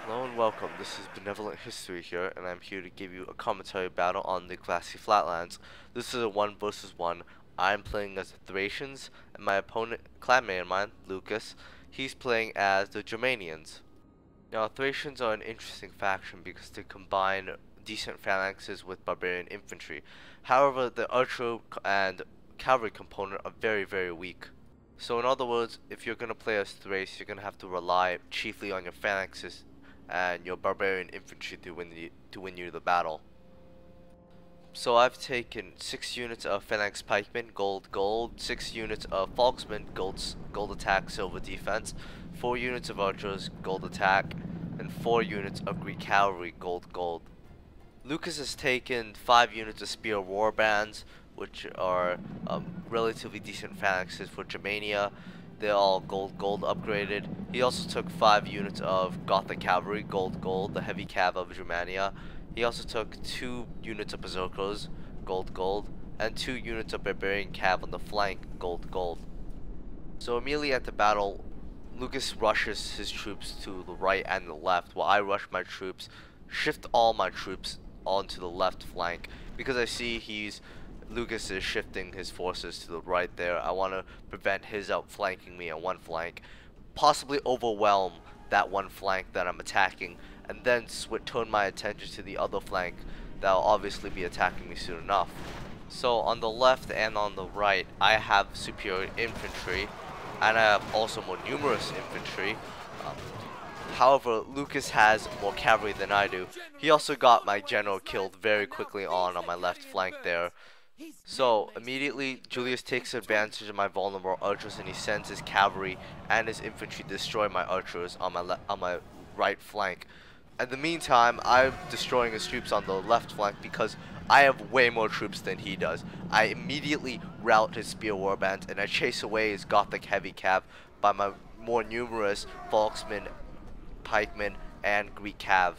Hello and welcome, this is Benevolent History here, and I'm here to give you a commentary battle on the Glassy Flatlands. This is a 1 versus 1. I'm playing as the Thracians, and my opponent, clanmate of mine, Lucas, he's playing as the Germanians. Now, Thracians are an interesting faction because they combine decent phalanxes with barbarian infantry. However, the archer and cavalry component are very weak. So in other words, if you're going to play as Thrace, you're going to have to rely chiefly on your phalanxes and your barbarian infantry to win you the battle. So I've taken 6 units of phalanx pikemen, gold, 6 units of falksmen, gold attack, silver defense, 4 units of archers, gold attack, and 4 units of Greek cavalry, gold. Lucas has taken 5 units of spear warbands, which are relatively decent phalanxes for Germania. They're all gold upgraded. He also took 5 units of Gothic cavalry, gold, the heavy cav of Germania. He also took 2 units of berserkers, gold, and 2 units of barbarian cav on the flank, gold. So immediately at the battle, Lucas rushes his troops to the right and the left, while I rush my troops, shift all my troops onto the left flank, because I see Lucas is shifting his forces to the right there. I want to prevent his outflanking me on one flank, possibly overwhelm that one flank that I'm attacking, and then turn my attention to the other flank that will obviously be attacking me soon enough. So on the left and on the right, I have superior infantry, and I have also more numerous infantry. However, Lucas has more cavalry than I do. He also got my general killed very quickly on my left flank there. So immediately Julius takes advantage of my vulnerable archers, and he sends his cavalry and his infantry to destroy my archers on my right flank. In the meantime, I'm destroying his troops on the left flank because I have way more troops than he does. I immediately rout his spear warbands, and I chase away his Gothic heavy cav by my more numerous falksmen, pikemen, and Greek cav.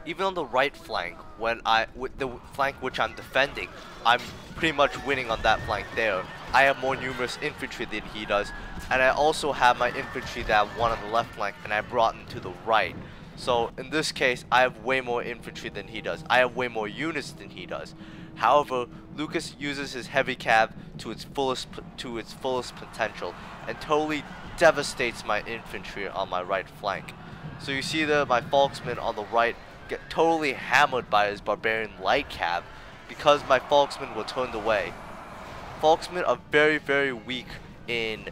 Even on the right flank, with the flank which I'm defending, I'm pretty much winning on that flank there. I have more numerous infantry than he does, and I also have my infantry that won on the left flank, and I brought them to the right. So in this case, I have way more infantry than he does. I have way more units than he does. However, Lucas uses his heavy cav to its fullest potential and totally devastates my infantry on my right flank. So you see my falksmen on the right get totally hammered by his barbarian light cav because my falksmen were turned away. Falksmen are very weak in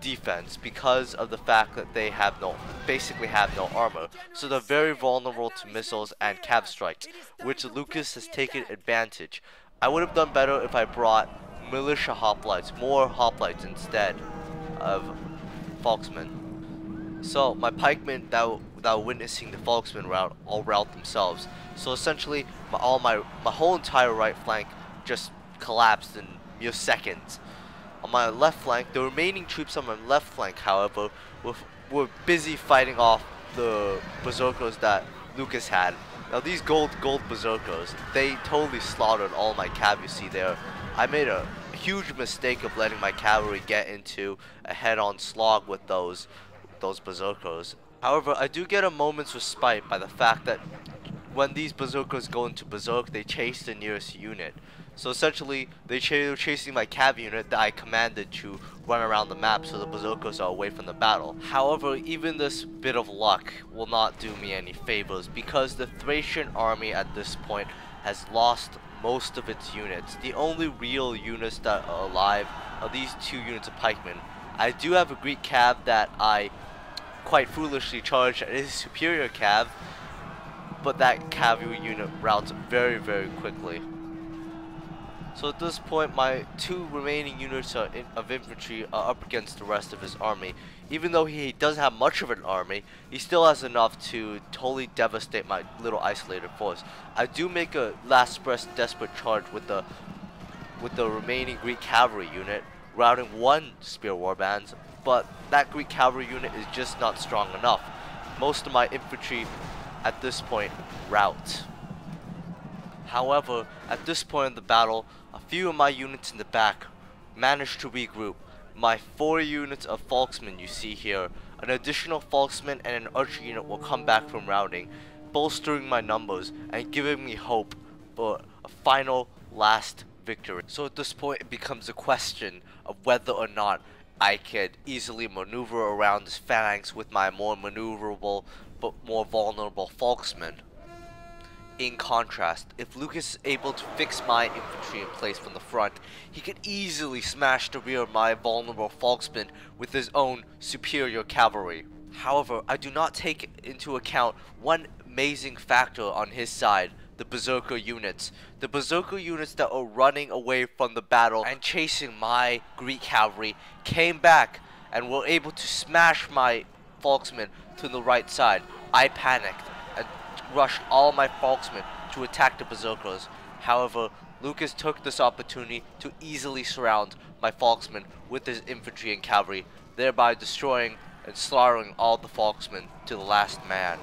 defense because of the fact that they basically have no armor, so they're very vulnerable to missiles and cav strikes, which Lucas has taken advantage. I would have done better if I brought militia hoplites, more hoplites instead of falksmen. So my pikemen that were witnessing the falksmen rout all rout themselves. So essentially, my whole entire right flank just collapsed in mere seconds. On my left flank, the remaining troops on my left flank, however, were busy fighting off the berserkers that Lucas had. Now these gold berserkers, they totally slaughtered all my cav you see there. I made a huge mistake of letting my cavalry get into a head-on slog with those berserkers. However, I do get a moment's respite by the fact that when these berserkers go into berserk, they chase the nearest unit. So essentially, they're chasing my cav unit that I commanded to run around the map so the berserkers are away from the battle. However, even this bit of luck will not do me any favors because the Thracian army at this point has lost most of its units. The only real units that are alive are these 2 units of pikemen. I do have a Greek cav that I quite foolishly charged at his superior cav, but that cavalry unit routs very quickly. So at this point, my 2 remaining units of infantry are up against the rest of his army. Even though he doesn't have much of an army, he still has enough to totally devastate my little isolated force. I do make a last desperate charge with the remaining Greek cavalry unit, routing 1 spear warbands, but that Greek cavalry unit is just not strong enough. Most of my infantry at this point rout. However, at this point in the battle, a few of my units in the back managed to regroup. My 4 units of falksmen you see here An additional Falksman and an archer unit will come back from rounding, bolstering my numbers and giving me hope for a final last victory. So at this point it becomes a question of whether or not I could easily maneuver around this phalanx with my more maneuverable but more vulnerable Falksman. In contrast, if Lucas is able to fix my infantry in place from the front, he could easily smash the rear of my vulnerable Falksman with his own superior cavalry. However, I do not take into account one amazing factor on his side: the Berserker units. The Berserker units that were running away from the battle and chasing my Greek cavalry came back and were able to smash my Falksmen to the right side. I panicked and rushed all my Falksmen to attack the Berserkers. However, Lucas took this opportunity to easily surround my Falksmen with his infantry and cavalry, thereby destroying and slaughtering all the Falksmen to the last man.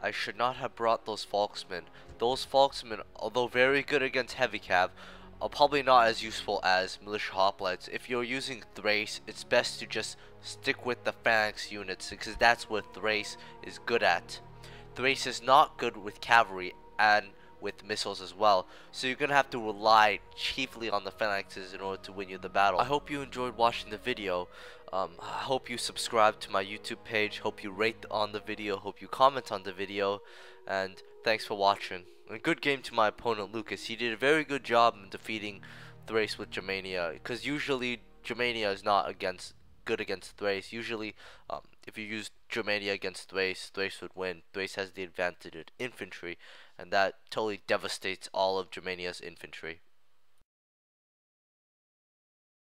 I should not have brought those Falksmen. Those Falksmen, although very good against heavy cav, are probably not as useful as militia hoplites. If you're using Thrace, it's best to just stick with the phalanx units, because that's what Thrace is good at. Thrace is not good with cavalry and with missiles as well, so you're gonna have to rely chiefly on the phalanxes in order to win you the battle. I hope you enjoyed watching the video. I hope you subscribe to my YouTube page, hope you rate on the video, hope you comment on the video, and thanks for watching. A good game to my opponent Lucas. He did a very good job in defeating Thrace with Germania, because usually Germania is not good against Thrace. Usually if you use Germania against Thrace, Thrace would win. Thrace has the advantage in infantry, and that totally devastates all of Germania's infantry.